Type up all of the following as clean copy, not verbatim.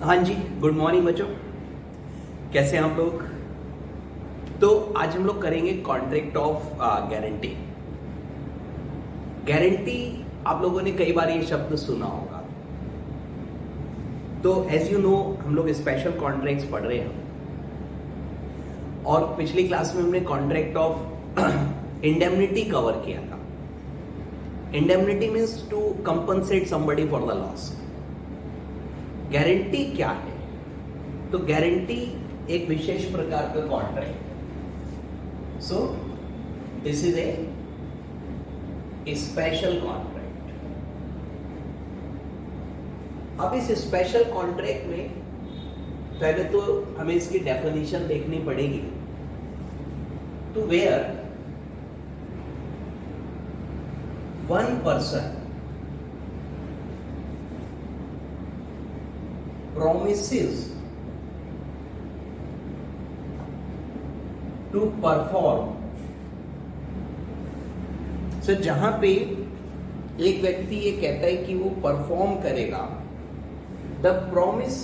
हाँ जी, good morning बच्चों। कैसे हैं आप लोग? तो आज हम लोग करेंगे कॉन्ट्रैक्ट ऑफ गारंटी। गारंटी आप लोगों ने कई बार ये शब्द सुना होगा। तो एज यू नो हम लोग स्पेशल कॉन्ट्रैक्ट्स पढ़ रहे हैं और पिछली क्लास में हमने कॉन्ट्रैक्ट ऑफ इंडेमनिटी कवर किया था। Indemnity means to compensate somebody for the loss. Guarantee क्या है? तो गारंटी एक विशेष प्रकार का कॉन्ट्रैक्ट है। सो this is a special contract. अब इस स्पेशल कॉन्ट्रैक्ट में पहले तो हमें इसकी डेफिनेशन देखनी पड़ेगी। तो where one person promises to perform। Sir जहां पे एक व्यक्ति ये कहता है कि वो परफॉर्म करेगा, the promise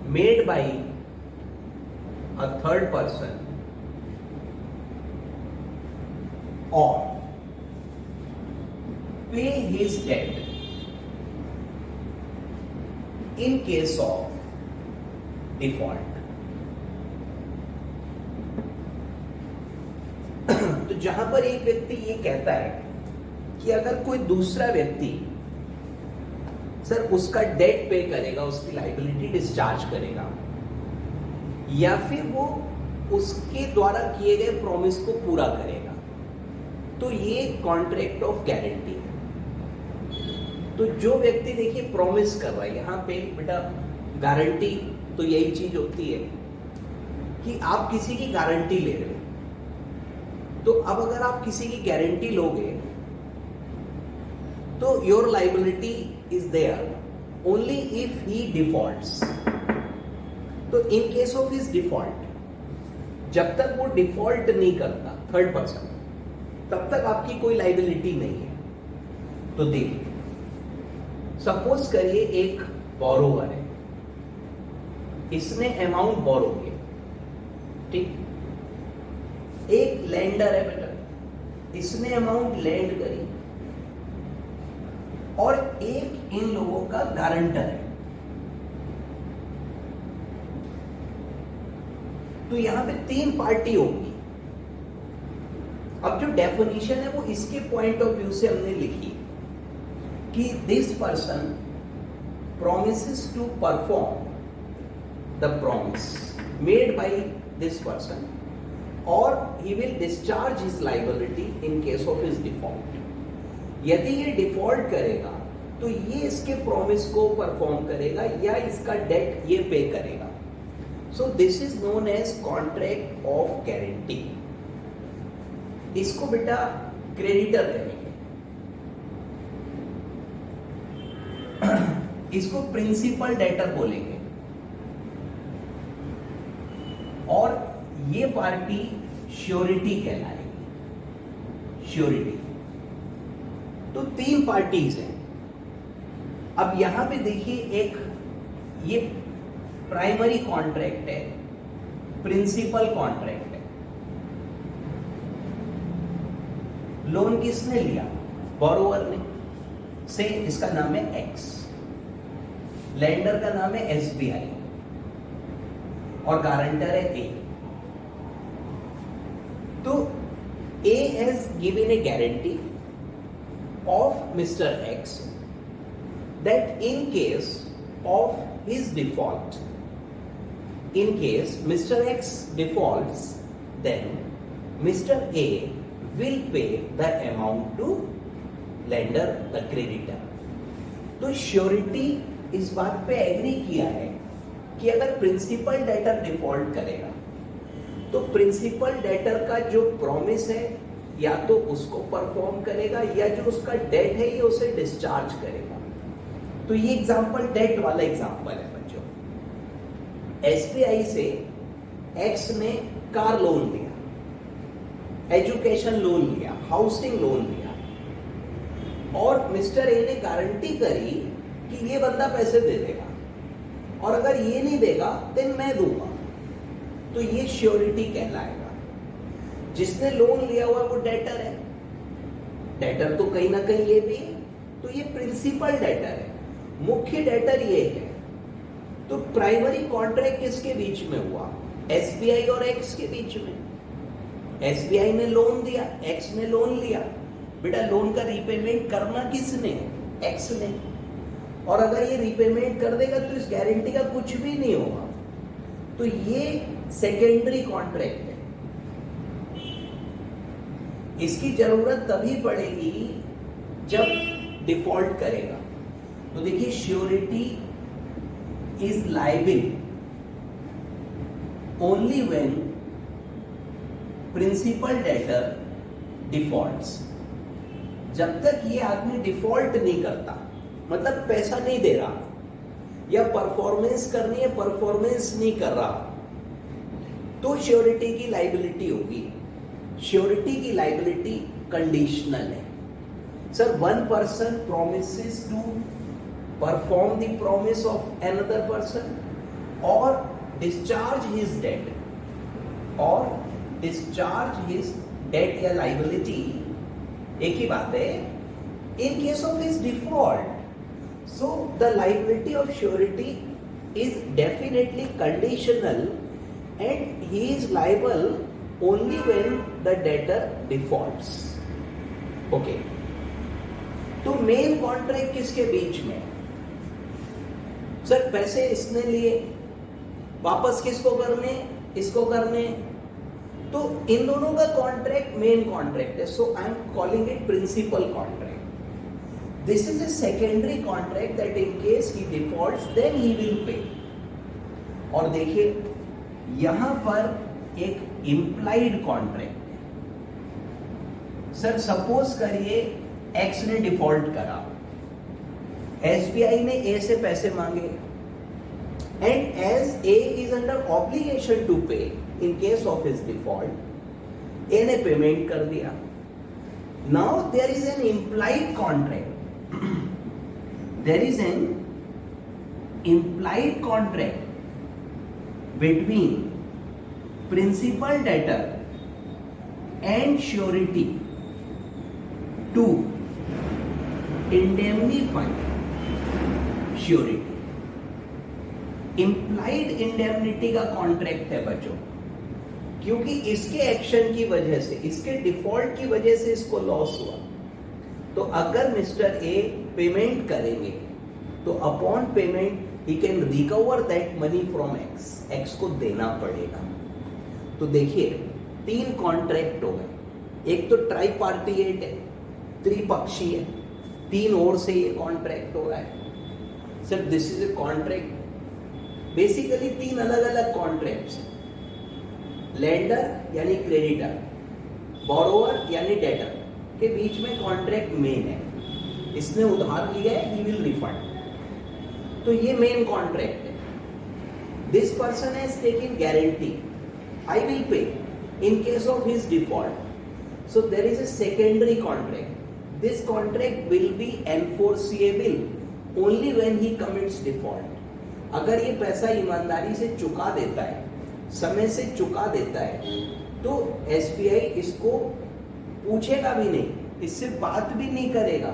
made by a third person और pay his debt in case of default। तो जहां पर एक व्यक्ति ये कहता है कि अगर कोई दूसरा व्यक्ति सर उसका डेट पे करेगा, उसकी लाइबिलिटी डिस्चार्ज करेगा, या फिर वो उसके द्वारा किए गए प्रॉमिस को पूरा करेगा, तो ये कॉन्ट्रैक्ट ऑफ गारंटी है। तो जो व्यक्ति देखिए प्रॉमिस कर रहा है, यहां पे बेटा गारंटी तो यही चीज होती है कि आप किसी की गारंटी ले रहे हो। तो अब अगर आप किसी की गारंटी लोगे तो your liability is there only if he defaults. तो in case of his default, जब तक वो डिफॉल्ट नहीं करता थर्ड पर्सन, तब तक आपकी कोई लाइबिलिटी नहीं है। तो देखिए, सपोज करिए एक बोरोवर है, इसने अमाउंट बोरो किया, ठीक। एक लेंडर है बेटा, इसने अमाउंट लेंड करी, और एक इन लोगों का गारंटर है। तो यहां पे तीन पार्टी होगी। अब जो डेफिनेशन है वो इसके पॉइंट ऑफ व्यू से हमने लिखी कि this person promises to perform the promise made by this person or he will discharge his liability in case of his default। यदि ये डिफॉल्ट करेगा तो ये इसके प्रॉमिस को परफॉर्म करेगा या इसका डेट ये पे करेगा। So this is known as contract of guarantee. इसको बेटा क्रेडिटर कहेंगे, इसको प्रिंसिपल डेटर बोलेंगे, और ये पार्टी श्योरिटी कहलाएगी। श्योरिटी। तो तीन पार्टीज हैं। अब यहां पे देखिए, एक ये प्राइमरी कॉन्ट्रैक्ट है, प्रिंसिपल कॉन्ट्रैक्ट है। लोन किसने लिया? बोरोवर ने। से इसका नाम है एक्स, लेंडर का नाम है एसबीआई, और गारंटर है ए। तो A has given a guarantee of mister X that in case of his default, in case mister X defaults, then mister A will pay the amount to lender the creditor. तो surety इस बात पे agree किया है कि अगर principal debtor default करेगा तो प्रिंसिपल डेटर का जो प्रॉमिस है या तो उसको परफॉर्म करेगा, या जो उसका डेट है ये उसे डिस्चार्ज करेगा। तो ये एग्जांपल डेट वाला एग्जांपल है बच्चों। एसबीआई से एक्स ने कार लोन लिया, एजुकेशन लोन लिया, हाउसिंग लोन लिया, और मिस्टर ए ने गारंटी करी कि ये बंदा पैसे दे देगा, और अगर ये नहीं देगा देन मैं दूंगा, तो ये श्योरिटी कहलाएगा। जिसने लोन लिया हुआ वो डेटर है, डेटर तो कहीं ना कहीं ये भी है, तो ये प्रिंसिपल डेटर है, मुख्य डेटर ये है। तो प्राइमरी कॉन्ट्रैक्ट किसके बीच में हुआ? एसबीआई और एक्स के बीच में। एसबीआई ने लोन दिया, एक्स ने लोन लिया। बेटा लोन का रीपेमेंट करना किसने? एक्स ने। और अगर ये रीपेमेंट कर देगा तो इस गारंटी का कुछ भी नहीं होगा। तो ये सेकेंडरी कॉन्ट्रैक्ट है। इसकी जरूरत तभी पड़ेगी जब डिफॉल्ट करेगा। तो देखिए surety is liable only when principal debtor defaults. जब तक ये आदमी डिफॉल्ट नहीं करता, मतलब पैसा नहीं दे रहा या परफॉर्मेंस करनी है परफॉर्मेंस नहीं कर रहा, तो श्योरिटी की लायबिलिटी होगी। श्योरिटी की लायबिलिटी कंडीशनल है। Sir one person promises to perform the promise of another person और डिस्चार्ज हिज डेट, और डिस्चार्ज हिज डेट या लायबिलिटी एक ही बात है। In case of his default, so the liability of surety is definitely conditional and he is liable only when the debtor defaults. Okay. तो main contract किसके बीच में? Sir पैसे इसने लिए, वापस किसको करने? इसको करने। तो इन दोनों का कॉन्ट्रैक्ट मेन कॉन्ट्रैक्ट है, so I am calling it principal contract. This is a secondary contract that in case he defaults then he will pay. और देखिए यहां पर एक implied contract है। सर सपोज करिए X ने डिफॉल्ट करा, SBI ने A से पैसे मांगे, and as A is under obligation to pay in case of his default, A ने पेमेंट कर दिया। Now there is an implied contract. There is an implied contract between principal debtor and surety to indemnify surety. Implied indemnity का contract है बच्चों, क्योंकि इसके action की वजह से, इसके डिफॉल्ट की वजह से इसको लॉस हुआ। तो अगर मिस्टर ए पेमेंट करेंगे तो upon payment he can recover that money from x, x को देना पड़ेगा। तो देखिए तीन कॉन्ट्रैक्ट हो गए, एक तो ट्राइपार्टिएट है, त्रिपक्षीय है, तीन ओर से ये कॉन्ट्रैक्ट हो रहा है। Sir this is a contract, basically तीन अलग अलग कॉन्ट्रैक्ट्स हैं। लेंडर यानी क्रेडिटर, बोरोवर यानी डेटर के बीच में कॉन्ट्रैक्ट मेन है। इसने उधार लिया है, ही विल रिफंड, तो ये मेन कॉन्ट्रैक्ट है। This person has taken guarantee, I will pay in case of his default, so there is a secondary contract. This contract will be enforceable only when he commits default. अगर ये पैसा ईमानदारी से चुका देता है, समय से चुका देता है, तो एसबीआई इसको पूछेगा भी नहीं, इससे बात भी नहीं करेगा,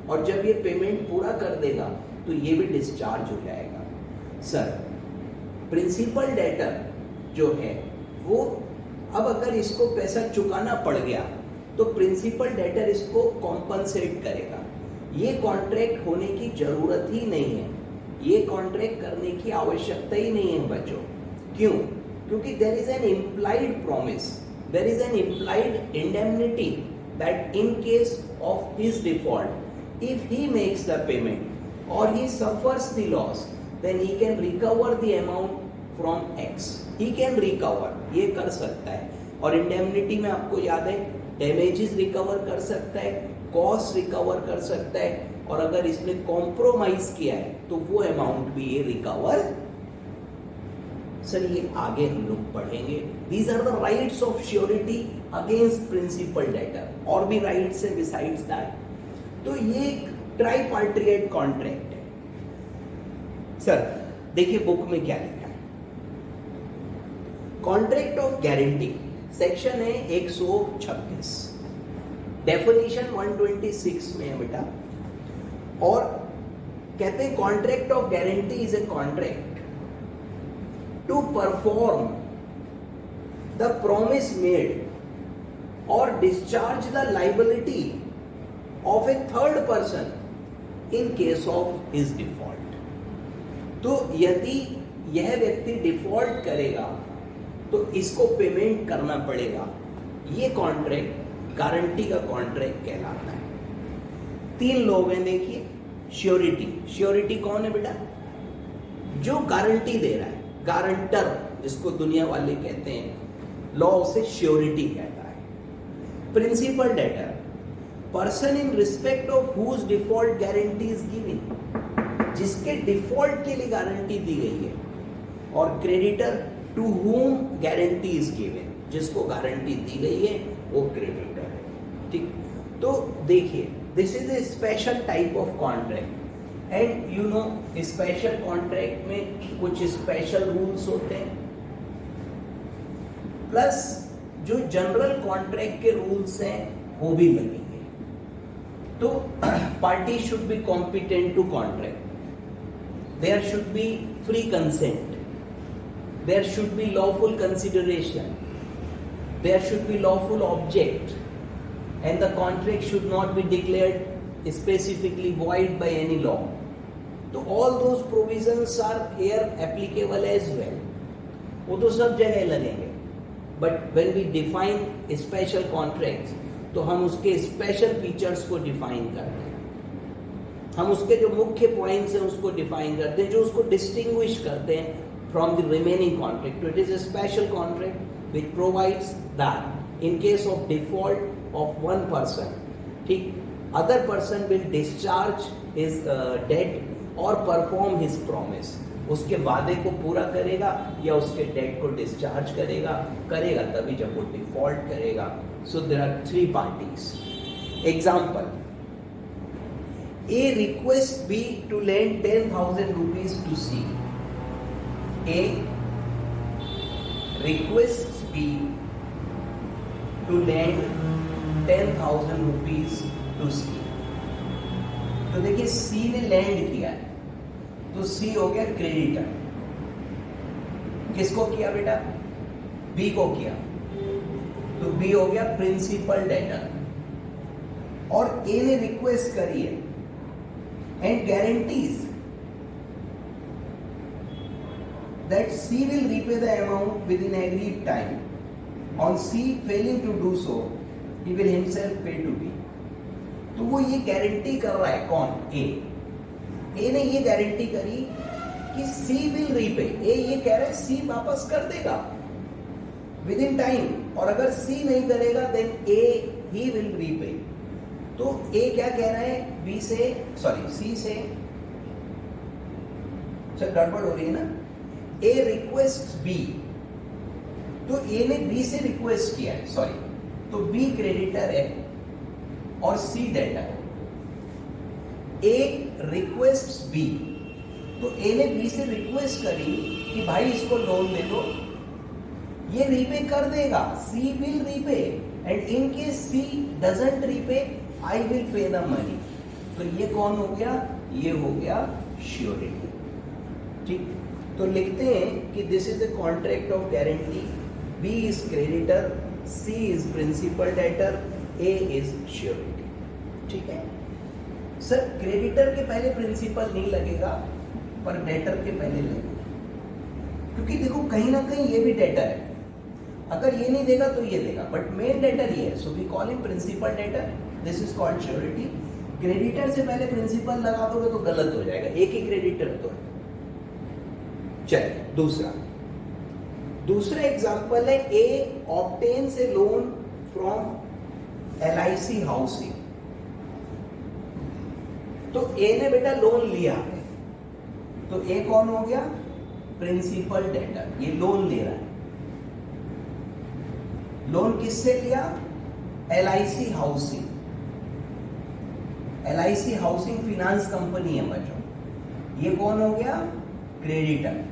और जब ये पेमेंट पूरा कर देगा तो ये भी डिस्चार्ज हो जाएगा। सर प्रिंसिपल डेटर जो है वो, अब अगर इसको पैसा चुकाना पड़ गया तो प्रिंसिपल डेटर इसको कॉम्पनसेट करेगा। ये कॉन्ट्रैक्ट होने की जरूरत ही नहीं है, ये कॉन्ट्रैक्ट करने की आवश्यकता ही नहीं है बच्चों। क्यों? क्योंकि there is an implied promise, there is an implied indemnity that in case of his default, if he makes the payment or he suffers the loss, then he can recover the amount from X. He can recover, ये कर सकता है। और indemnity में आपको याद है damages recover कर सकता है, cost recover कर सकता है, और अगर इसने compromise किया है तो वो amount भी ये recover। सर ये आगे हम लोग पढ़ेंगे। These are the rights of surety against principal debtor। और भी rights है besides that। तो ये एक ट्राइपार्टिएट कॉन्ट्रैक्ट है। सर देखिए बुक में क्या लिखा है, कॉन्ट्रैक्ट ऑफ गारंटी सेक्शन है 126, डेफिनेशन 126 में है बेटा, और कहते हैं contract of guarantee is a contract to perform the promise made or discharge the liability of a third person in case of his default। तो यदि यह व्यक्ति डिफॉल्ट करेगा तो इसको पेमेंट करना पड़ेगा। ये कॉन्ट्रैक्ट गारंटी का कॉन्ट्रैक्ट कहलाता है। 3 लोग हैं, देखिए, श्योरिटी। श्योरिटी कौन है बेटा? जो गारंटी दे रहा है, गारंटर जिसको दुनिया वाले कहते हैं, लॉ उसे श्योरिटी कहता है। Principal debtor, person in respect of whose default guarantee is given, जिसके डिफॉल्ट के लिए गारंटी दी गई है। और creditor, to whom guarantee is given, जिसको गारंटी दी गई है वो क्रेडिटर है। ठीक, तो देखिए this is a special type of contract and you know special contract में कुछ स्पेशल रूल्स होते हैं, प्लस जो जनरल कॉन्ट्रैक्ट के रूल्स हैं वो भी लगेंगे। तो party should be competent to contract, there should be free consent, there should be lawful consideration, there should be lawful object, and the contract should not be declared specifically void by any law. तो all those provisions are here applicable as well. वो तो सब जगह लगेंगे, but when we define special contracts तो हम उसके special features को डिफाइन करते हैं, हम उसके जो मुख्य पॉइंट्स हैं उसको डिफाइन करते हैं, जो उसको डिस्टिंग्विश करते हैं फ्रॉम द रिमेनिंग कॉन्ट्रैक्ट। तो it is a special contract which provides that in case of default of one person, ठीक, other person will discharge his debt और परफॉर्म हिज प्रॉमिस, उसके वादे को पूरा करेगा या उसके डेट को डिस्चार्ज करेगा तभी जब वो डिफॉल्ट करेगा। So there are 3 parties. Example, A request B to lend 10,000 rupees to C. A request B to lend 10,000 rupees to C. तो देखिए सी ने लैंड किया है तो सी हो गया क्रेडिटर। किसको किया बेटा? बी को किया, तो बी हो गया प्रिंसिपल डेटर। और ए ने रिक्वेस्ट करी है and guarantees that C will repay the amount within agreed time. On C failing to do so he will himself pay to B. तो वो ये गारंटी कर रहा है, कौन? ए ने ये गारंटी करी कि सी विल रीपे। ए ये कह रहा है सी वापस कर देगा विद इन टाइम, और अगर सी नहीं करेगा then A he will repay. तो ए क्या कह रहा है? बी से, सॉरी सी से, सर गड़बड़ हो रही है ना। ए रिक्वेस्ट बी, तो ए ने बी से रिक्वेस्ट किया है, सॉरी, तो बी क्रेडिटर है और सी डेटर है। ए रिक्वेस्ट बी, तो ए ने बी से रिक्वेस्ट करी कि भाई इसको लोन दे दो, ये रीपे कर देगा, C will repay, and in case C doesn't repay I will pay the money. तो ये कौन हो गया? ये हो गया श्योरिटी। ठीक, तो लिखते हैं कि this is a contract of guarantee, B is creditor, C is principal debtor, A is surety. ठीक है सर, क्रेडिटर के पहले प्रिंसिपल नहीं लगेगा पर डेटर के पहले लगेगा, क्योंकि देखो कहीं ना कहीं ये भी डेटर है, अगर ये नहीं देगा तो ये देगा, बट मेन डेटर ये है, so we call him principal debtor, this is called surety. Creditor से पहले प्रिंसिपल लगा दोगे तो गलत हो जाएगा, एक ही क्रेडिटर तो है। चलिए दूसरा एग्जांपल है, A obtains a loan from LIC housing. तो ए ने बेटा लोन लिया, तो ए कौन हो गया? प्रिंसिपल डेटर, ये लोन ले रहा है। लोन किससे लिया? LIC housing. LIC housing finance company है बच्चों, ये कौन हो गया? Creditor.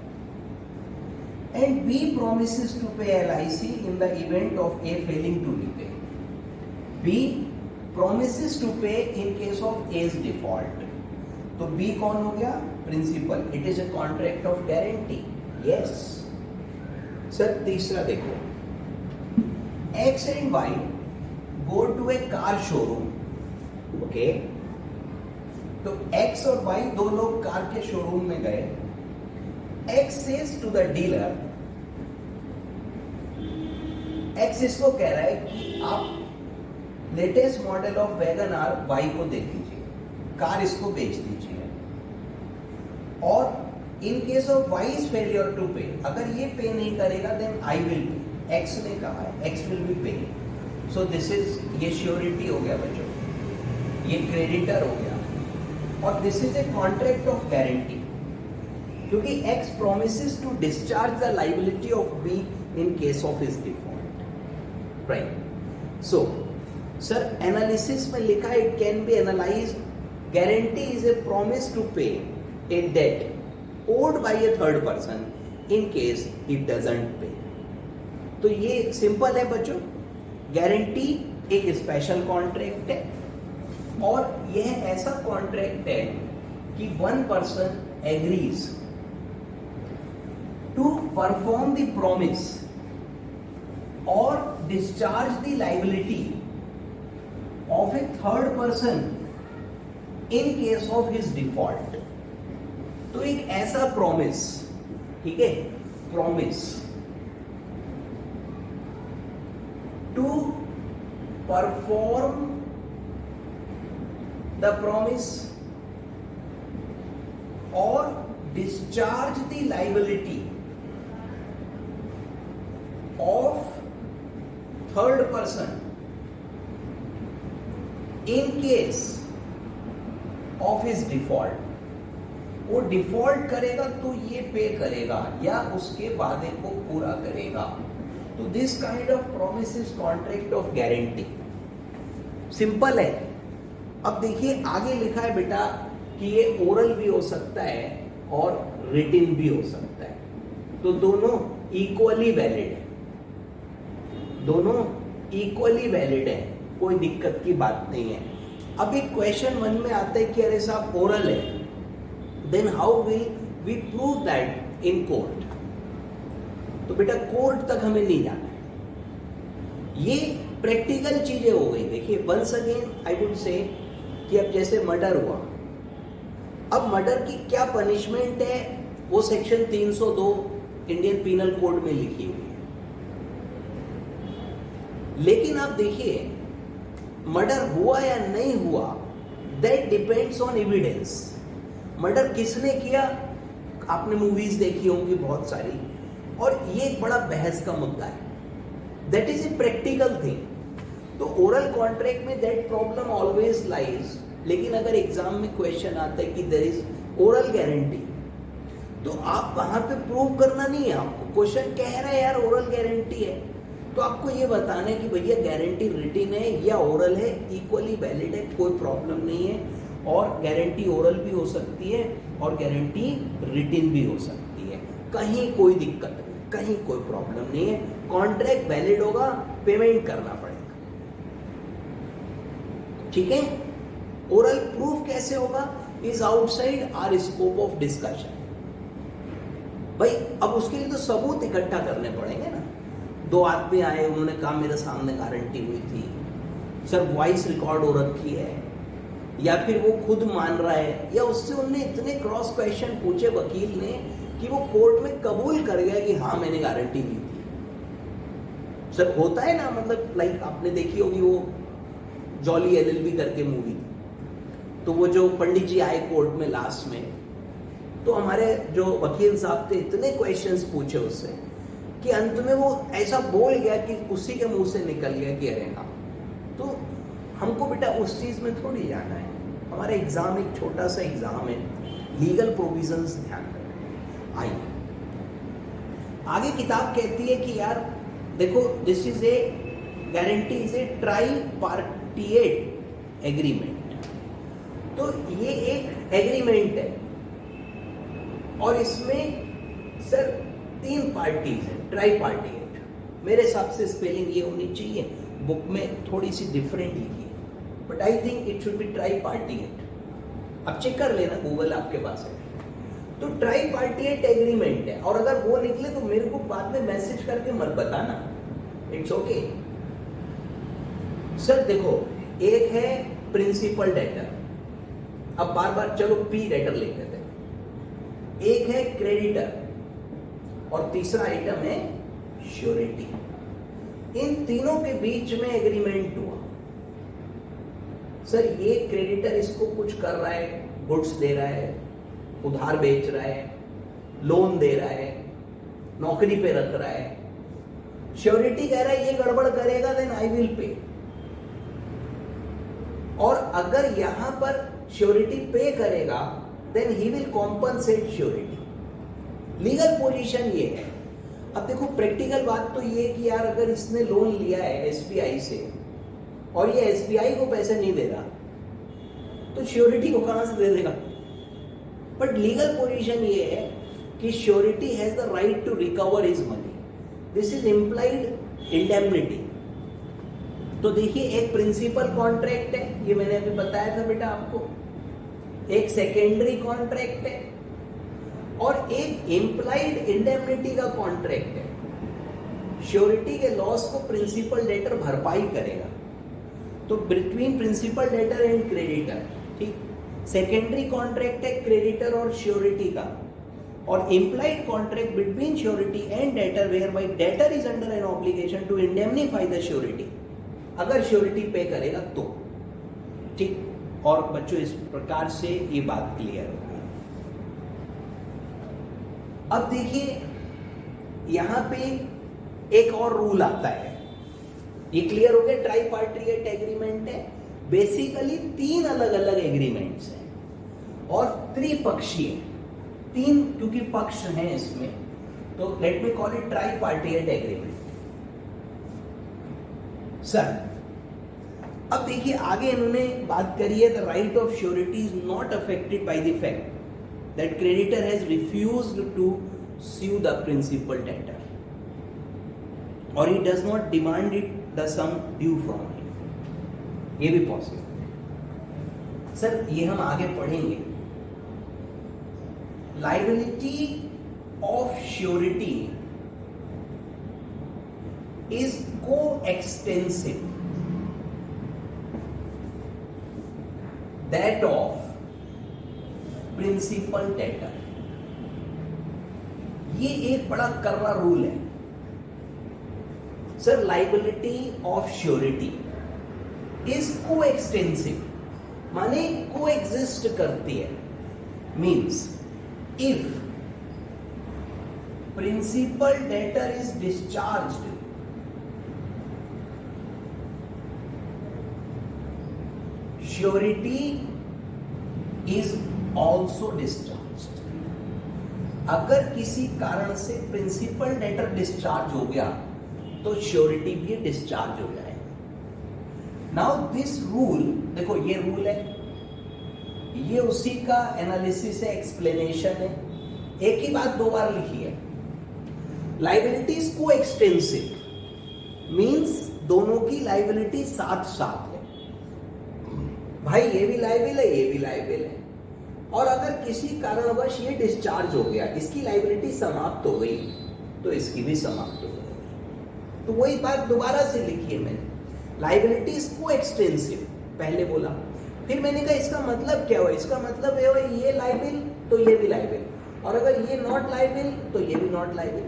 And B promises to pay LIC in the event of A failing to repay. B promises to pay in case of A's default. तो B कौन हो गया? Principal. It is a contract of guarantee. Yes sir. तीसरा देखो, X and Y go to a car showroom. Okay, तो X और Y दो लोग कार के शोरूम में गए. X says to the dealer, X इसको कह रहा है कि आप latest model of Wagon R Y को दे दीजिए, कार इसको बेच दीजिए. और in case of Y is failure to pay, अगर ये पे नहीं करेगा then I will pay. X ने कहा है X will be pay. So this is, ये श्योरिटी हो गया बच्चों, ये क्रेडिटर हो गया. और this is a contract of guarantee, क्योंकि X promises to discharge the liability of B in case of his default. Right. So, sir, analysis में लिखा है it can be analyzed. Guarantee is a promise to pay a debt owed by a third person in case he doesn't pay. तो ये simple है बच्चों. Guarantee एक special contract है, और यह ऐसा कॉन्ट्रैक्ट है कि one person agrees to perform the promise or discharge the liability of a third person in case of his default. तो एक ऐसा प्रॉमिस, ठीक है, promise to perform the promise और discharge the liability of third person in case of his default. वो default करेगा तो ये पे करेगा या उसके वादे को पूरा करेगा. तो this kind of promise is contract of guarantee. Simple है. अब देखिए आगे लिखा है बेटा कि ये ओरल भी हो सकता है और रिटिन भी हो सकता है. तो दोनों इक्वली वैलिड है, दोनों इक्वली वैलिड है, कोई दिक्कत की बात नहीं है. अब एक क्वेश्चन मन में आता है कि अरे साहब ओरल है, then how will we prove that in court. तो बेटा कोर्ट तक हमें नहीं जाना है, ये प्रैक्टिकल चीजें हो गई. देखिए once again I would say कि अब जैसे मर्डर हुआ, अब मर्डर की क्या पनिशमेंट है वो सेक्शन 302 इंडियन पीनल कोड में लिखी हुई है. लेकिन आप देखिए मर्डर हुआ या नहीं हुआ, that depends on evidence. Murder किसने किया, आपने मूवीज देखी होंगी बहुत सारी, और ये एक बड़ा बहस का मुद्दा है. That is a practical thing. तो ओरल कॉन्ट्रैक्ट में दैट प्रॉब्लम ऑलवेज लाइज. लेकिन अगर एग्जाम में क्वेश्चन आता है कि देयर इज ओरल गारंटी, तो आप वहां पे प्रूव करना नहीं है आपको. क्वेश्चन कह रहा है यार ओरल गारंटी है, तो आपको ये बताना है कि भैया गारंटी रिटिन है या ओरल है, इक्वली वैलिड है, कोई प्रॉब्लम नहीं है. और गारंटी ओरल भी हो सकती है और गारंटी रिटिन भी हो सकती है. कहीं कोई दिक्कत नहीं, कहीं कोई प्रॉब्लम नहीं है. कॉन्ट्रैक्ट वैलिड होगा, पेमेंट करना पड़ेगा. ठीक है. ओरल प्रूफ कैसे होगा is outside our scope of discussion. भाई अब उसके लिए तो सबूत इकट्ठा करने पड़ेंगे ना. दो आदमी आए, उन्होंने कहा मेरे सामने गारंटी हुई थी, सर वॉइस रिकॉर्ड हो रखी है, या फिर वो खुद मान रहा है, या उससे उनने इतने क्रॉस क्वेश्चन पूछे वकील ने कि वो कोर्ट में कबूल कर गया कि हाँ मैंने गारंटी ली थी. सर होता है ना, मतलब लाइक आपने देखी होगी वो जॉली LLB करके मूवी, तो वो जो पंडित जी आए कोर्ट में लास्ट में, तो हमारे जो वकील साहब थे इतने क्वेश्चंस पूछे उससे कि अंत में वो ऐसा बोल गया कि उसी के मुंह से निकल गया कि अरे हाँ. तो हमको बेटा उस चीज में थोड़ी जाना है. हमारा एग्जाम एक छोटा सा एग्जाम है, लीगल प्रोविजंस ध्यान रखें. आइए आगे किताब कहती है कि यार देखो this is a guarantee is a tripartite agreement. तो ये एक एग्रीमेंट है और इसमें सर 3 पार्टीज हैं, ट्राई पार्टीएट। मेरे हिसाब से स्पेलिंग ये होनी चाहिए, बुक में थोड़ी सी डिफरेंट लिखी है, but I think it should be tripartite. अब चेक कर लेना, गूगल आपके पास है। तो ट्राई पार्टीएट एग्रीमेंट है, और अगर वो निकले तो मेरे को बाद में मैसेज करके मत बताना, इट्स ओके। सर देखो, एक है प्रिंसिपल डेटर, अब बार बार चलो पी डेटर लिख देते हैं। एक है क्रेडिटर और तीसरा आइटम है श्योरिटी। इन तीनों के बीच में एग्रीमेंट हुआ। सर ये क्रेडिटर इसको कुछ कर रहा है, गुड्स दे रहा है, उधार बेच रहा है, लोन दे रहा है, नौकरी पे रख रहा है। श्योरिटी कह रहा है ये गड़बड़ करेगा देन आई विल पे। और अगर यहां पर श्योरिटी पे करेगा then he will compensate surety. Legal position ये है। अब देखो प्रैक्टिकल बात तो ये कि यार अगर इसने लोन लिया है एसबीआई से और ये एसबीआई को पैसे नहीं दे रहा तो श्योरिटी को कहां से दे देगा। बट लीगल पोजीशन ये है कि surety has the right to recover his money, this is implied indemnity. तो देखिए एक प्रिंसिपल कॉन्ट्रैक्ट है, ये मैंने अभी बताया था बेटा आपको, एक सेकेंडरी कॉन्ट्रैक्ट है और एक इम्प्लाइड इंडेमनिटी का कॉन्ट्रैक्ट है। श्योरिटी के लॉस को प्रिंसिपल डेटर भरपाई करेगा। तो between principal debtor and creditor, ठीक। सेकेंडरी कॉन्ट्रैक्ट है क्रेडिटर और श्योरिटी का, और implied contract between surety and debtor whereby debtor is under an obligation to indemnify the surety, अगर श्योरिटी पे करेगा तो, ठीक। और बच्चों इस प्रकार से ये बात क्लियर हो गई। अब देखिए यहां पे एक और रूल आता है, ये क्लियर हो गया। ट्राई पार्टीएट एग्रीमेंट है, बेसिकली 3 अलग अलग एग्रीमेंट्स हैं और त्रिपक्षीय, 3 क्योंकि पक्ष हैं इसमें, तो let me call it tripartite agreement. Sir अब देखिए आगे इन्होंने बात करी है, the right of surety is not affected by the fact that creditor has refused to sue the principal debtor or he does not demand it the sum due from him, ये भी possible. Sir ये हम आगे पढ़ेंगे। Liability of surety is co-extensive that of principal debtor। ये एक बड़ा कर्रा रूल है sir. Liability of surety is coextensive, माने को-एग्जिस्ट करती है। Means if principal debtor is discharged, surety is also discharge. अगर किसी कारण से प्रिंसिपल डेटर डिस्चार्ज हो गया तो श्योरिटी भी डिस्चार्ज हो जाए। नाउ दिस रूल, देखो ये रूल है, ये उसी का एनालिसिस है, एक्सप्लेनेशन है, एक ही बात 2 बार लिखी है। लायबिलिटी इज को-एक्सटेंसिव मींस दोनों की लायबिलिटी साथ साथ है। भाई ये भी लायबिल है, ये भी लायबिल है, और अगर किसी कारणवश ये डिस्चार्ज हो गया, इसकी लायबिलिटी समाप्त हो गई तो इसकी भी समाप्त हो गई। तो वही बात दोबारा से लिखी है मैंने, लायबिलिटी इज को-एक्सटेंसिव पहले बोला, फिर मैंने कहा इसका मतलब क्या हुआ। इसका मतलब है ये लायबिल तो ये भी लायबिल, और अगर ये नॉट लायबिल तो ये भी not liable.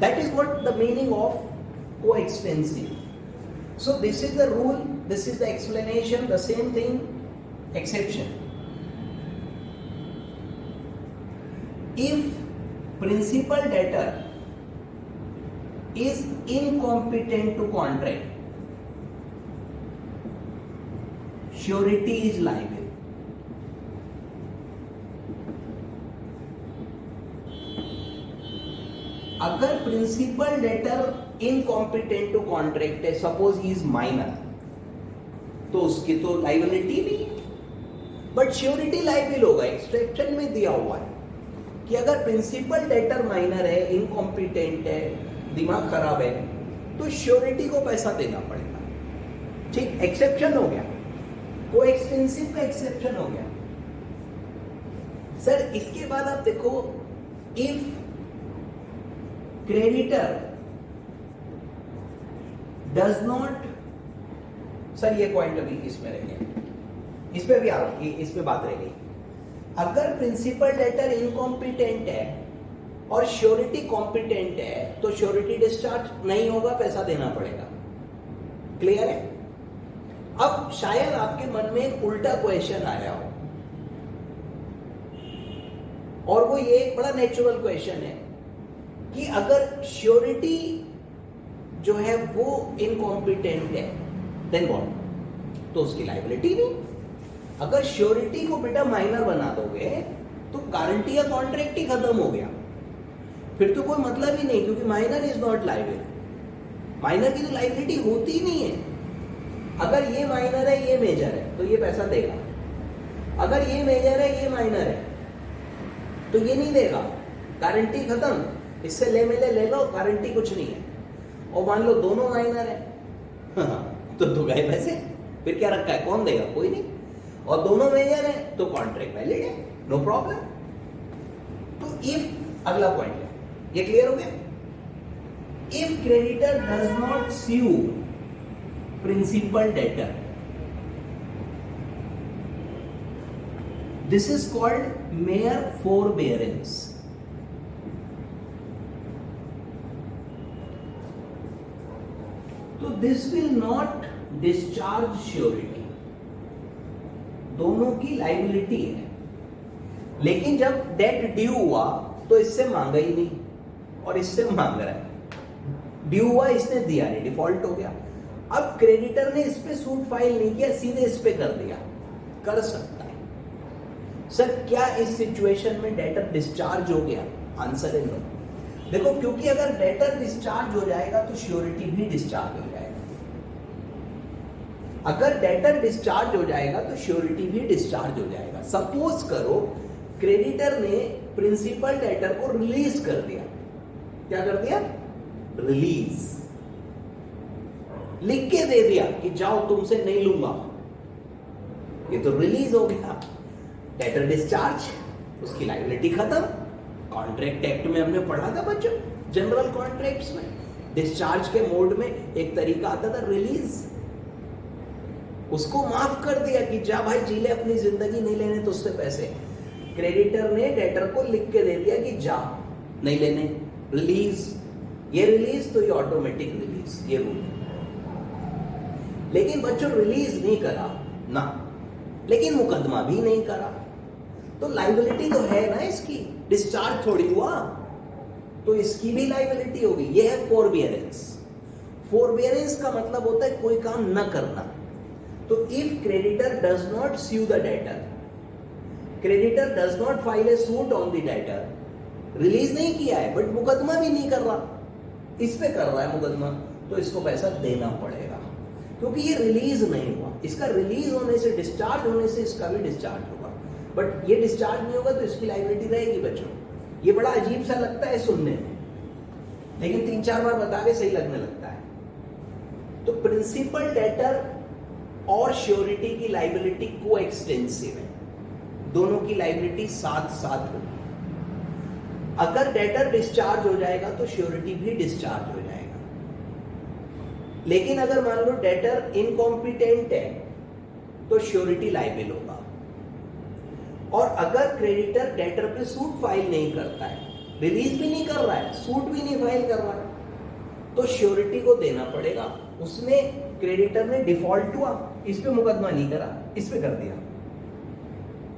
That is what the meaning of coextensive. So this is the rule, this is the explanation, the same thing exception. If principal debtor is incompetent to contract, surety is liable. अगर principal debtor incompetent to contract है, suppose he is minor, तो उसकी तो liability नहीं है। But surety लायबिल होगा, extraction में दिया हुआ है कि अगर प्रिंसिपल डेटर माइनर है, इनकॉम्पिटेंट है, दिमाग खराब है, तो श्योरिटी को पैसा देना पड़ेगा। ठीक, एक्सेप्शन हो गया, को एक्सटेंसिव का एक्सेप्शन हो गया। सर इसके बाद आप देखो, if creditor does not, sir ये पॉइंट अभी इसमें रह गया, इस पे भी आ रहा, इस पे बात रह गई। अगर प्रिंसिपल डेटर इनकॉम्पिटेंट है और श्योरिटी कॉम्पिटेंट है तो श्योरिटी डिस्चार्ज नहीं होगा, पैसा देना पड़ेगा। क्लियर है? अब शायद आपके मन में एक उल्टा क्वेश्चन आया हो, और वो ये एक बड़ा नेचुरल क्वेश्चन है कि अगर श्योरिटी जो है वो इनकॉम्पिटेंट है देन व्हाट, तो उसकी लायबिलिटी नहीं। अगर श्योरिटी को बेटा माइनर बना दोगे तो गारंटी या कॉन्ट्रैक्ट ही खत्म हो गया, फिर तो कोई मतलब ही नहीं, क्योंकि minor is not liable. Minor की तो लायबिलिटी होती ही नहीं है। अगर ये माइनर है, ये मेजर है, तो ये पैसा देगा। अगर ये मेजर है, ये माइनर है, तो ये नहीं देगा, गारंटी खत्म। इससे ले मिले ले लो, गारंटी कुछ नहीं है। और मान लो दोनों माइनर है तो गए पैसे, फिर क्या रखा है, कौन देगा, कोई नहीं। और दोनों मेजर है तो कॉन्ट्रैक्ट वैलिड है, नो प्रॉब्लम। तो इफ, अगला पॉइंट है, ये क्लियर हो गया? If creditor does not sue principal debtor, this is called mere forbearance. So this will not discharge surety, दोनों की लायबिलिटी है। लेकिन जब डेट ड्यू हुआ तो इससे मांगा ही नहीं और इससे मांग रहा है। ड्यू हुआ, इसने दिया नहीं, डिफॉल्ट हो गया। अब क्रेडिटर ने इस पे सूट फाइल नहीं किया, सीधे इस पे कर दिया, कर सकता है। सर क्या इस सिचुएशन में डेटर डिस्चार्ज हो गया? आंसर है नो। देखो, क्योंकि अगर डेटर डिस्चार्ज हो जाएगा तो श्योरिटी भी डिस्चार्ज हो जाएगा। अगर डेटर डिस्चार्ज हो जाएगा तो श्योरिटी भी डिस्चार्ज हो जाएगा। सपोज करो क्रेडिटर ने प्रिंसिपल डेटर को रिलीज कर दिया। क्या कर दिया? रिलीज, लिख के दे दिया कि जाओ, तुमसे नहीं लूंगा। ये तो रिलीज हो गया, डेटर डिस्चार्ज, उसकी लायबिलिटी खत्म। कॉन्ट्रैक्ट एक्ट में हमने पढ़ा था बच्चों, जनरल कॉन्ट्रैक्ट्स में डिस्चार्ज के मोड में एक तरीका आता था रिलीज। उसको माफ कर दिया कि जा भाई जी ले अपनी जिंदगी, नहीं लेने तो उससे पैसे। क्रेडिटर ने डेटर को लिख के दे दिया कि जा, नहीं लेने, रिलीज। ये रिलीज तो ये ऑटोमेटिक रिलीज, ये रूल। लेकिन बच्चों रिलीज नहीं करा ना, लेकिन मुकदमा भी नहीं करा, तो लायबिलिटी तो है ना इसकी, डिस्चार्ज थोड़ी हुआ, तो इसकी भी लायबिलिटी होगी। ये है फोरबियरेंस। फोरबियरेंस का मतलब होता है कोई काम न करना। तो if creditor does not sue the debtor, creditor does not file a suit on the debtor, release नहीं किया है बट मुकदमा भी नहीं कर रहा, इस पे कर रहा है मुकदमा, तो इसको पैसा देना पड़ेगा, क्योंकि ये रिलीज नहीं हुआ। इसका रिलीज होने से, डिस्चार्ज होने से इसका भी डिस्चार्ज होगा, बट ये डिस्चार्ज नहीं होगा तो इसकी लायबिलिटी रहेगी बच्चों। ये बड़ा अजीब सा लगता है सुनने में, लेकिन 3-4 बार बता के सही लगने लगता है। तो प्रिंसिपल डेटर और श्योरिटी की लायबिलिटी को एक्सटेंसिव है, दोनों की लायबिलिटी साथ साथ होगी। अगर डेटर डिस्चार्ज हो जाएगा तो श्योरिटी भी डिस्चार्ज हो जाएगा। लेकिन अगर मान लो डेटर इनकॉम्पिटेंट है तो श्योरिटी लायबिल होगा। और अगर क्रेडिटर डेटर पे सूट फाइल नहीं करता है, रिलीज भी नहीं कर रहा है, सूट भी नहीं फाइल कर रहा है, तो श्योरिटी को देना पड़ेगा। उसने, क्रेडिटर ने डिफॉल्ट हुआ, इस पे मुकदमा नहीं करा, इस पे कर दिया,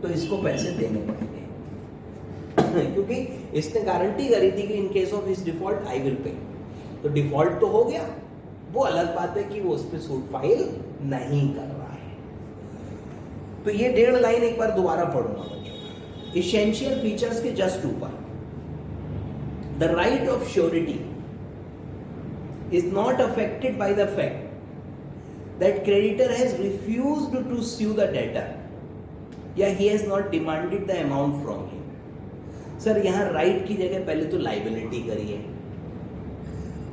तो इसको पैसे देने पड़ेंगे क्योंकि इसने गारंटी करी थी कि इन case of his default I will पे। तो डिफॉल्ट तो हो गया, वो अलग बात है कि वो उस पे सूट फाइल नहीं कर रहा है। तो ये 1.5 लाइन एक बार दोबारा पढ़ूंगा बच्चों, इसेंशियल फीचर्स के जस्ट ऊपर। The right of surety is not affected by the fact that creditor has refused to sue the debtor या he has not demanded the amount from him. Sir यहाँ right की जगह पहले तो liability करिए.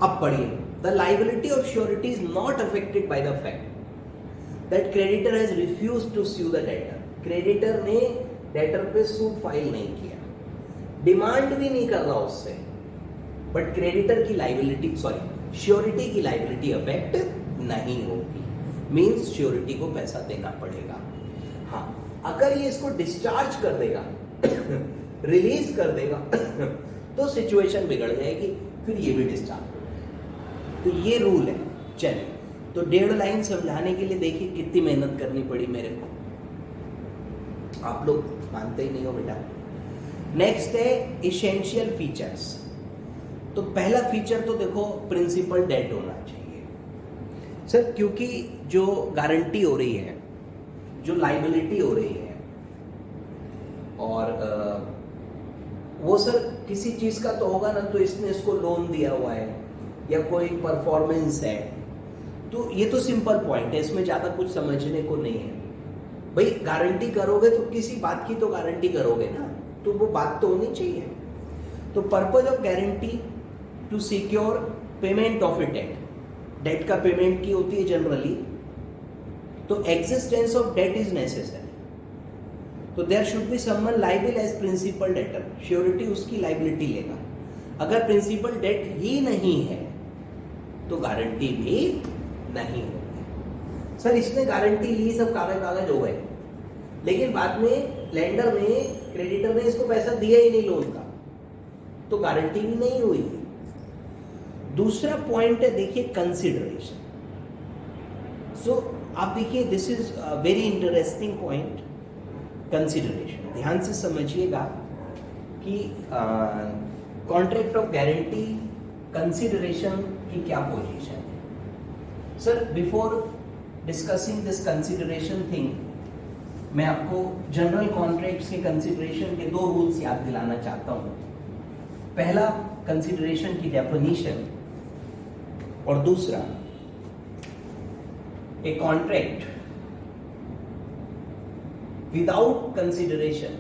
अब पढ़िए, the liability of surety is not affected by the fact that creditor has refused to sue the debtor. Creditor ने डेटर पे सूट फाइल नहीं किया, डिमांड भी नहीं कर रहा उससे, बट क्रेडिटर की लाइबिलिटी श्योरिटी की लाइबिलिटी अफेक्ट नहीं होगी. मींस श्योरिटी को पैसा देना पड़ेगा. हाँ, अगर ये इसको डिस्चार्ज कर देगा रिलीज कर देगा तो सिचुएशन बिगड़ जाएगी, फिर ये भी डिस्चार्ज हो जाएगा. तो ये रूल है. चलिए, तो 1.5 लाइन समझाने के लिए देखिए कितनी मेहनत करनी पड़ी मेरे को. आप लोग मानते ही नहीं हो बेटा. नेक्स्ट है इसेंशियल फीचर्स. तो पहला फीचर तो देखो प्रिंसिपल डेट होना चाहिए. सर क्योंकि जो गारंटी हो रही है, जो लाइबिलिटी हो रही है, और वो सर किसी चीज का तो होगा ना. तो इसने इसको लोन दिया हुआ है या कोई परफॉर्मेंस है, तो ये तो सिंपल पॉइंट है, इसमें ज्यादा कुछ समझने को नहीं है. भाई गारंटी करोगे तो किसी बात की तो गारंटी करोगे ना, तो वो बात तो होनी चाहिए. तो purpose of guarantee to secure payment of a debt. Debt का पेमेंट की होती है जनरली, तो existence of debt is necessary. तो there should be someone liable as principal debtor. Surety उसकी लाइबिलिटी लेगा. अगर प्रिंसिपल डेट ही नहीं है तो गारंटी भी नहीं होगी. सर इसने गारंटी ली, सब कागज कागज हो गए, लेकिन बाद में लेंडर ने, क्रेडिटर ने इसको पैसा दिया ही नहीं लोन का, तो गारंटी भी नहीं हुई. दूसरा पॉइंट है, देखिए कंसिडरेशन. सो आप देखिए, this is very interesting point. Consideration ध्यान से समझिएगा कि कॉन्ट्रैक्ट ऑफ गारंटी कंसिडरेशन की क्या पोजीशन है. Sir before discussing this consideration thing, मैं आपको जनरल कॉन्ट्रैक्ट्स के कंसिडरेशन के 2 रूल्स याद दिलाना चाहता हूं. पहला कंसिडरेशन की डेफिनेशन, और दूसरा a contract without consideration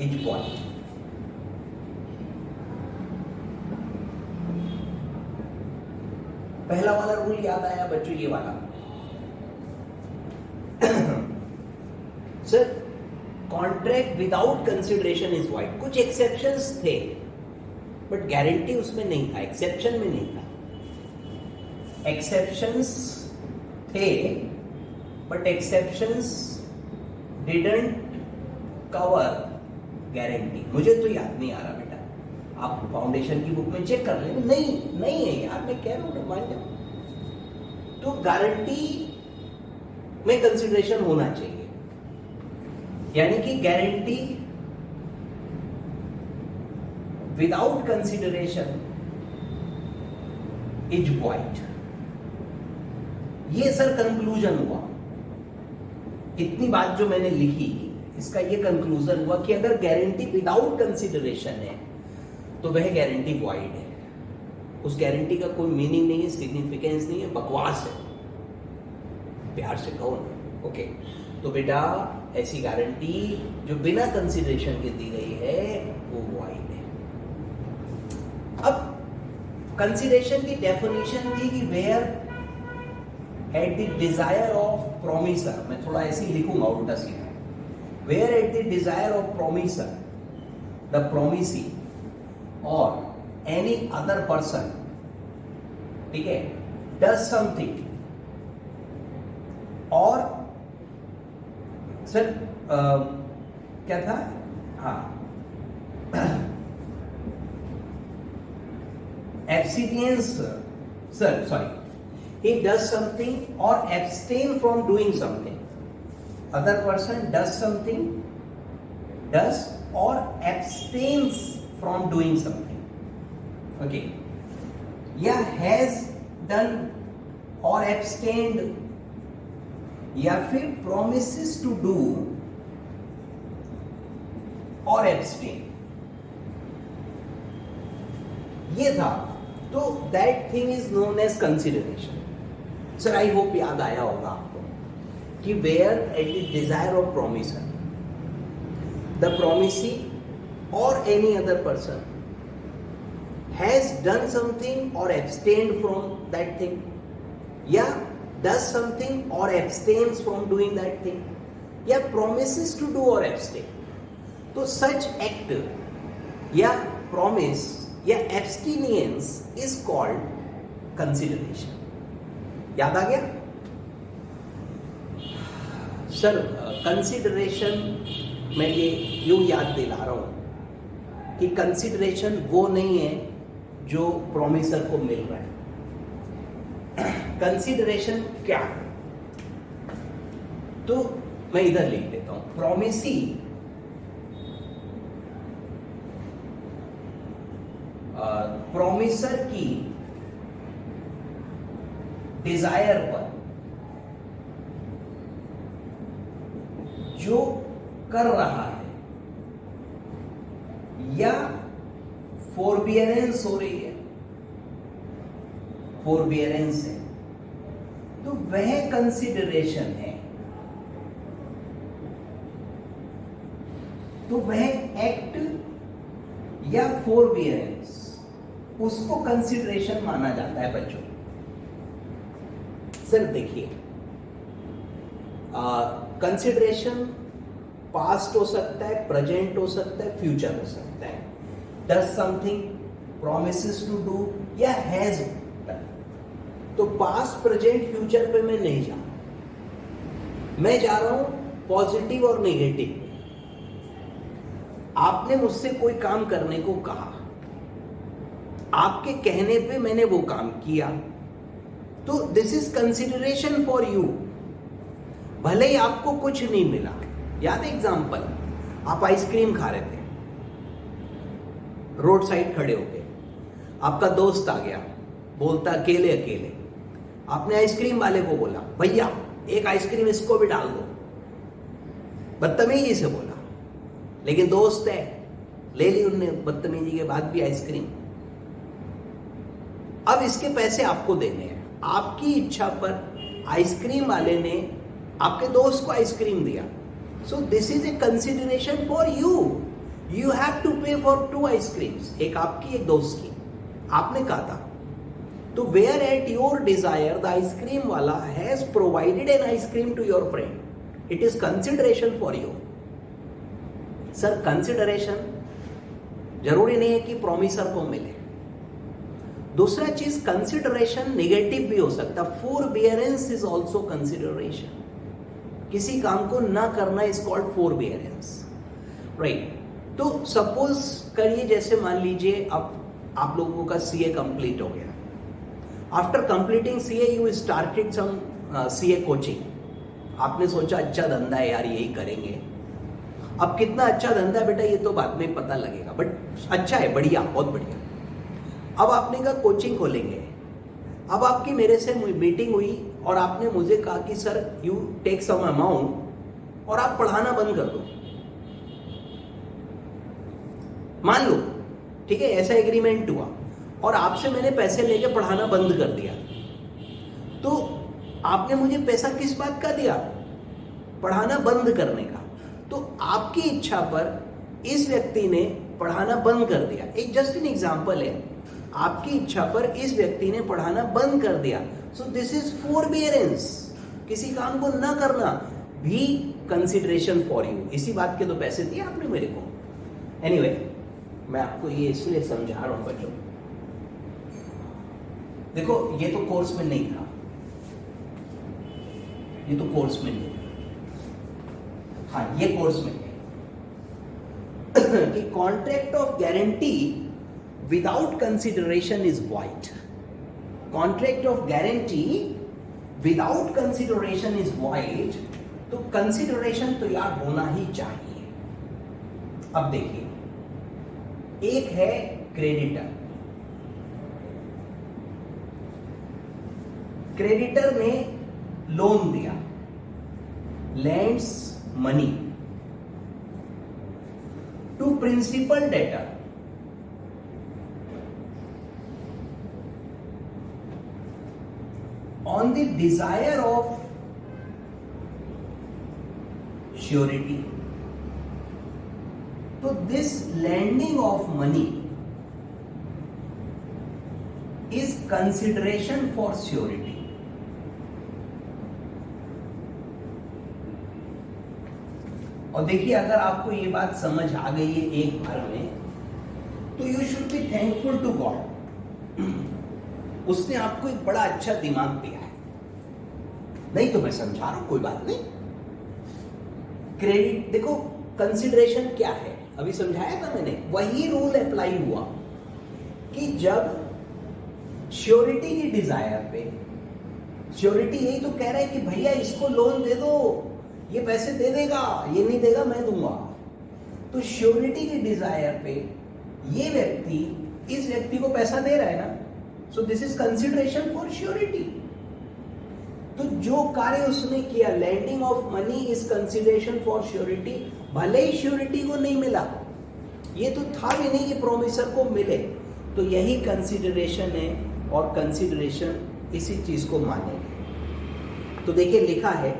is void. पहला वाला रूल याद आया बच्चों, ये वाला. Sir contract without consideration is void. कुछ एक्सेप्शंस थे, बट गारंटी उसमें नहीं था, एक्सेप्शन में नहीं था. एक्सेप्शंस थे, but exceptions didn't cover guarantee. मुझे तो याद नहीं आ रहा बेटा, आप फाउंडेशन की बुक में चेक कर लेंगे. नहीं है यार, मैं कह रहा हूं मान जाओ. तो गारंटी में कंसिडरेशन होना चाहिए, यानी कि guarantee without consideration is void. ये सर कंक्लूजन हुआ. इतनी बात जो मैंने लिखी, इसका ये कंक्लूजन हुआ कि अगर गारंटी विदाउट कंसिडरेशन है तो वह गारंटी वॉइड है. उस गारंटी का कोई मीनिंग नहीं है, सिग्निफिकेंस नहीं है, बकवास है. प्यार से कहो ना. ओके, तो बेटा ऐसी गारंटी जो बिना कंसिडरेशन के दी गई है वो वॉइड है. अब कंसिडरेशन की डेफिनेशन थी कि where at the desire of promisor. मैं थोड़ा ऐसे ही लिखूंगा उल्टा सीधा. Where at the desire of promisor the promisee और एनी अदर पर्सन, ठीक है, डज समथिंग. और सर क्या था, हाँ, abstinence. Sir sorry, he does something or abstain from doing something. Other person does something, does or abstains from doing something. Okay. या has done or abstained, या फिर promises to do or abstain. ये था. तो that thing is known as consideration. Sir I hope याद आया होगा आपको कि where at the desire of promisor. the promisee or any other person has done something or abstained from that thing, या does something or abstains from doing that thing, या promises to do or abstain, तो such act या promise या abstinence is called consideration. याद आ गया sir? Consideration मैं ये यूं याद दिला रहा हूं कि कंसिडरेशन वो नहीं है जो प्रोमिसर को मिल रहा है. कंसिडरेशन क्या है? तो मैं इधर लिख देता हूं. प्रोमिसी प्रोमिसर की डिजायर पर जो कर रहा है या फोरबियरेंस हो रही है, फोरबियरेंस है, तो वह कंसिडरेशन है. तो वह एक्ट या फोरबियरेंस उसको कंसिडरेशन माना जाता है बच्चों. सर देखिए, कंसिडरेशन पास्ट हो सकता है, प्रेजेंट हो सकता है, फ्यूचर हो सकता है. Does something, promises to do, या हैज डन. तो पास्ट, प्रेजेंट, फ्यूचर पे मैं नहीं जा रहा. मैं जा रहा हूं पॉजिटिव और नेगेटिव पे. आपने मुझसे कोई काम करने को कहा, आपके कहने पे मैंने वो काम किया, तो this is consideration for you. भले ही आपको कुछ नहीं मिला. याद है एग्जाम्पल, आप आइसक्रीम खा रहे थे, रोड साइड खड़े हो गए, आपका दोस्त आ गया, बोलता अकेले अकेले. आपने आइसक्रीम वाले को बोला, भैया एक आइसक्रीम इसको भी डाल दो. बदतमीजी से बोला, लेकिन दोस्त है, ले ली उनने बदतमीजी के बाद भी आइसक्रीम. अब इसके पैसे आपको देने हैं. आपकी इच्छा पर आइसक्रीम वाले ने आपके दोस्त को आइसक्रीम दिया. So this is a consideration for you. You have to pay for 2 ice creams, एक आपकी एक दोस्त की. आपने कहा था. तो where at your desire the ice cream वाला has provided an ice cream to your friend. It is consideration for you. Sir consideration जरूरी नहीं है कि प्रोमिसर को मिले. दूसरा चीज, कंसिडरेशन नेगेटिव भी हो सकता. फोरबियरेंस इज ऑल्सो कंसिडरेशन. किसी काम को ना करना इज कॉल्ड फोरबियरेंस, राइट. तो सपोज करिए, जैसे मान लीजिए अब आप लोगों का सीए कंप्लीट हो गया. After completing CA you started some CA coaching. आपने सोचा अच्छा धंधा है यार, यही करेंगे. अब कितना अच्छा धंधा है बेटा ये तो बाद में पता लगेगा, बट अच्छा है, बढ़िया, बहुत बढ़िया. अब आपने कहा कोचिंग खोलेंगे. अब आपकी मेरे से मीटिंग हुई और आपने मुझे कहा कि sir you take some amount और आप पढ़ाना बंद कर दो. मान लो, ठीक है, ऐसा एग्रीमेंट हुआ और आपसे मैंने पैसे लेके पढ़ाना बंद कर दिया. तो आपने मुझे पैसा किस बात का दिया? पढ़ाना बंद करने का. तो आपकी इच्छा पर इस व्यक्ति ने पढ़ाना बंद कर दिया. एक जस्ट एन एग्जांपल है. आपकी इच्छा पर इस व्यक्ति ने पढ़ाना बंद कर दिया. So this is forbearance. किसी काम को ना करना भी कंसिडरेशन फॉर यू. इसी बात के तो पैसे दिए आपने मेरे को. एनीवे, मैं आपको ये इसलिए समझा रहा हूं बच्चों. देखो, ये तो कोर्स में नहीं था, ये तो कोर्स में नहीं. हाँ, ये कोर्स में है कि contract of guarantee without consideration is void. Contract of guarantee without consideration is void. तो consideration तो यार होना ही चाहिए. अब देखिए, एक है क्रेडिटर. क्रेडिटर ने लोन दिया, lends money to principal debtor. On the desire of surety. तो this lending of money is consideration for surety. और देखिए, अगर आपको ये बात समझ आ गई है एक बार में, तो you should be thankful to God, उसने आपको एक बड़ा अच्छा दिमाग दिया है। नहीं तो मैं समझा रहा हूं, कोई बात नहीं। क्रेडिट, देखो कंसिडरेशन क्या है, अभी समझाया था मैंने, वही रूल अप्लाई हुआ कि जब श्योरिटी की डिजायर पे, श्योरिटी यही तो कह रहा है कि भैया इसको लोन दे दो, ये पैसे दे देगा, ये नहीं देगा मैं दूंगा। तो श्योरिटी की डिजायर पे ये व्यक्ति इस व्यक्ति को पैसा दे रहा है ना, so this is consideration for surety. तो जो कार्य उसने किया, lending of money is consideration for surety, भले ही श्योरिटी को नहीं मिला, ये तो था भी नहीं कि प्रोमिसर को मिले, तो यही कंसिडरेशन है, और कंसिडरेशन इसी चीज को मानेगा। तो देखिए लिखा है,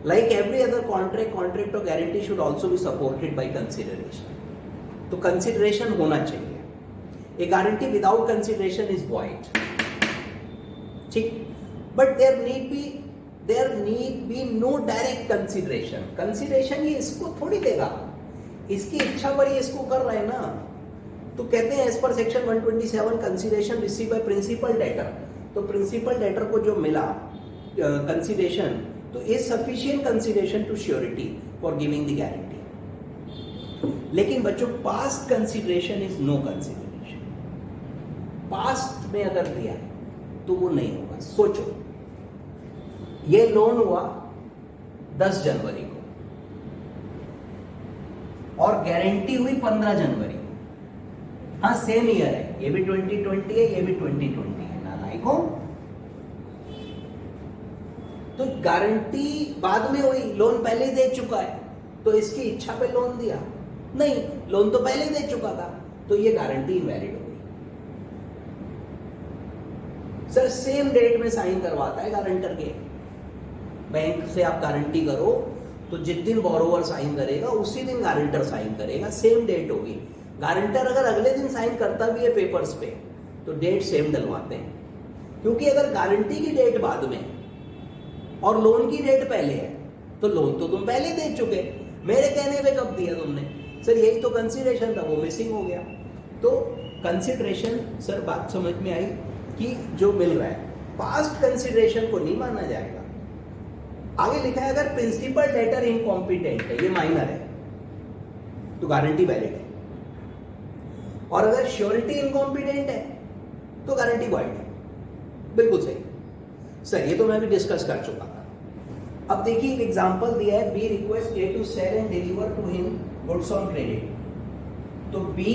like every other contract, contract और guarantee should also be supported by consideration. तो कंसिडरेशन होना चाहिए। A guarantee without consideration is void, ठीक, but there need be no direct consideration. Consideration ये इसको थोड़ी देगा, इसकी इच्छा पर ही इसको कर रहा है ना। तो कहते हैं as per section 127 consideration receive by principal debtor, तो प्रिंसिपल डेटर को जो मिला कंसिडरेशन, तो is sufficient consideration to surety for giving the guarantee. लेकिन बच्चों, past consideration is no consideration. Past में अगर दिया है तो वो नहीं होगा। सोचो, ये लोन हुआ 10 जनवरी को और गारंटी हुई 15 जनवरी को। हाँ, सेम ईयर है, ये भी 2020 है, ये भी 2020 है, नालायक हो। तो गारंटी बाद में हुई, लोन पहले दे चुका है, तो इसकी इच्छा पे लोन दिया नहीं, लोन तो पहले दे चुका था, तो ये गारंटी इनवैलिड हो गई। सर सेम डेट में साइन करवाता है गारंटर के, बैंक से आप गारंटी करो तो जिस दिन बोरोवर साइन करेगा उसी दिन गारंटर साइन करेगा, सेम डेट होगी। गारंटर अगर अगले दिन साइन करता भी है पेपर्स पे, तो डेट सेम डलवाते हैं, क्योंकि अगर गारंटी की डेट बाद में और लोन की डेट पहले है, तो लोन तो तुम पहले दे चुके, मेरे कहने पे कब दिया तुमने? सर यही तो कंसिडरेशन था, वो मिसिंग हो गया। तो कंसिडरेशन, सर बात समझ में आई कि जो मिल रहा है, पास्ट कंसिडरेशन को नहीं माना जाएगा। आगे लिखा है, अगर प्रिंसिपल डेटर इनकॉम्पिटेंट है, ये माइनर है, तो गारंटी वैलिड है, और अगर श्योरिटी इनकॉम्पिटेंट है तो गारंटी वॉइड है। बिल्कुल सही सर, ये तो मैं भी डिस्कस कर चुका था। अब देखिए एक एग्जांपल दिया है, B request A to sell and deliver to him goods on credit. तो बी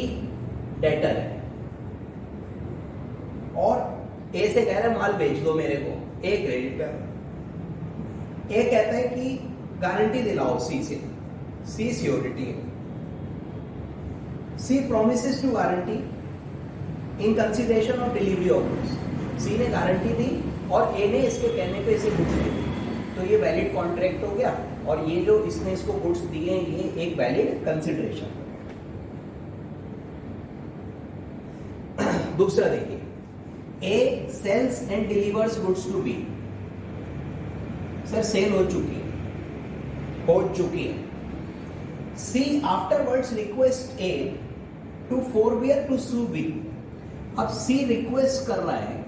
डेटर है और ए से कह रहा है माल बेच दो मेरे को, ए क्रेडिट पे। ए कहता है कि गारंटी दिलाओ सी से, सी सियोरिटी है। C promises to guarantee in consideration of delivery of goods. C ने गारंटी दी और ए ने इसके कहने पे इसे गुड्स दे दी, तो ये वैलिड कॉन्ट्रैक्ट हो गया, और ये जो इसने इसको गुड्स दिए ये एक वैलिड कंसिडरेशन हो गया। दूसरा देखिए, A sells and delivers goods to B. Sir sale हो चुकी है। C afterwards request A to forbear to sue B. अब सी रिक्वेस्ट कर रहा है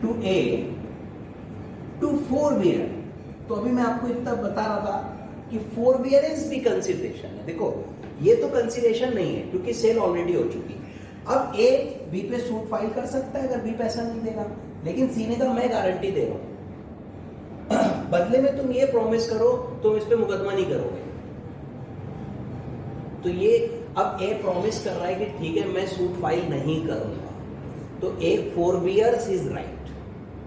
टू ए टू फॉरबियर। तो अभी मैं आपको इतना बता रहा था कि फॉरबियरेंस भी कंसिडरेशन है। देखो ये तो कंसिडरेशन नहीं है क्योंकि सेल ऑलरेडी हो चुकी है। अब ए बी पे सूट फाइल कर सकता है अगर बी पैसा नहीं देगा, लेकिन सी ने कहा मैं गारंटी दे रहा हूं, बदले में तुम ये प्रॉमिस करो तुम इस पे मुकदमा नहीं करोगे। तो ये अब ए प्रॉमिस कर रहा है कि ठीक है मैं सूट फाइल नहीं करूंगा, तो ए फॉरबियर्स इज राइट।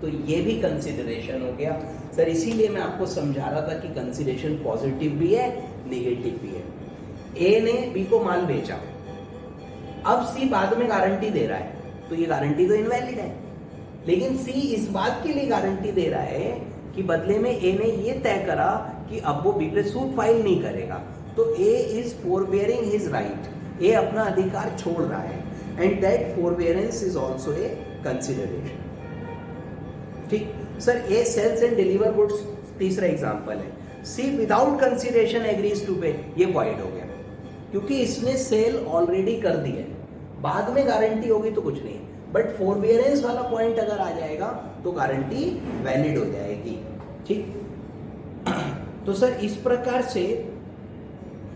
तो ये भी कंसिडरेशन हो गया। सर इसीलिए मैं आपको समझा रहा था कि कंसिडरेशन पॉजिटिव भी है नेगेटिव भी है। ए ने बी को माल बेचा, अब सी बाद में गारंटी दे रहा है, तो ये गारंटी तो इनवैलिड है। लेकिन सी इस बात के लिए गारंटी दे रहा है कि बदले में ए ने ये तय करा कि अब वो बी पे सूट फाइल नहीं करेगा, तो A is forbearing his right, A अपना अधिकार छोड़ रहा है, and that forbearance is also a consideration. ठीक sir, A sells and deliver goods तीसरा एग्जाम्पल है। C without consideration agrees to pay, ये वॉइड हो गया क्योंकि इसने सेल ऑलरेडी कर दी है, बाद में गारंटी होगी तो कुछ नहीं, बट फॉरबियरेंस वाला पॉइंट अगर आ जाएगा तो गारंटी वैलिड हो जाएगी। ठीक, तो सर इस प्रकार से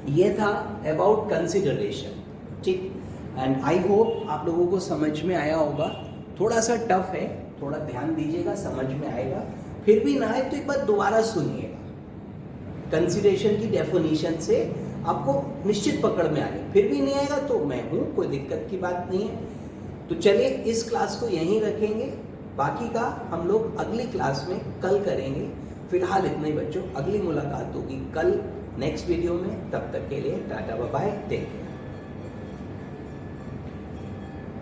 ये था अबाउट कंसिडरेशन। ठीक, एंड आई होप आप लोगों को समझ में आया होगा। थोड़ा सा टफ है, थोड़ा ध्यान दीजिएगा, समझ में आएगा। फिर भी ना आए तो एक बार दोबारा सुनिएगा, कंसिडरेशन की डेफिनेशन से आपको निश्चित पकड़ में आ गई। फिर भी नहीं आएगा तो मैं हूं, कोई दिक्कत की बात नहीं है। तो चलिए इस क्लास को यहीं रखेंगे, बाकी का हम लोग अगली क्लास में कल करेंगे। फिलहाल इतना ही बच्चों, अगली मुलाकात होगी कल नेक्स्ट वीडियो में। तब तक के लिए tata bye bye, take care.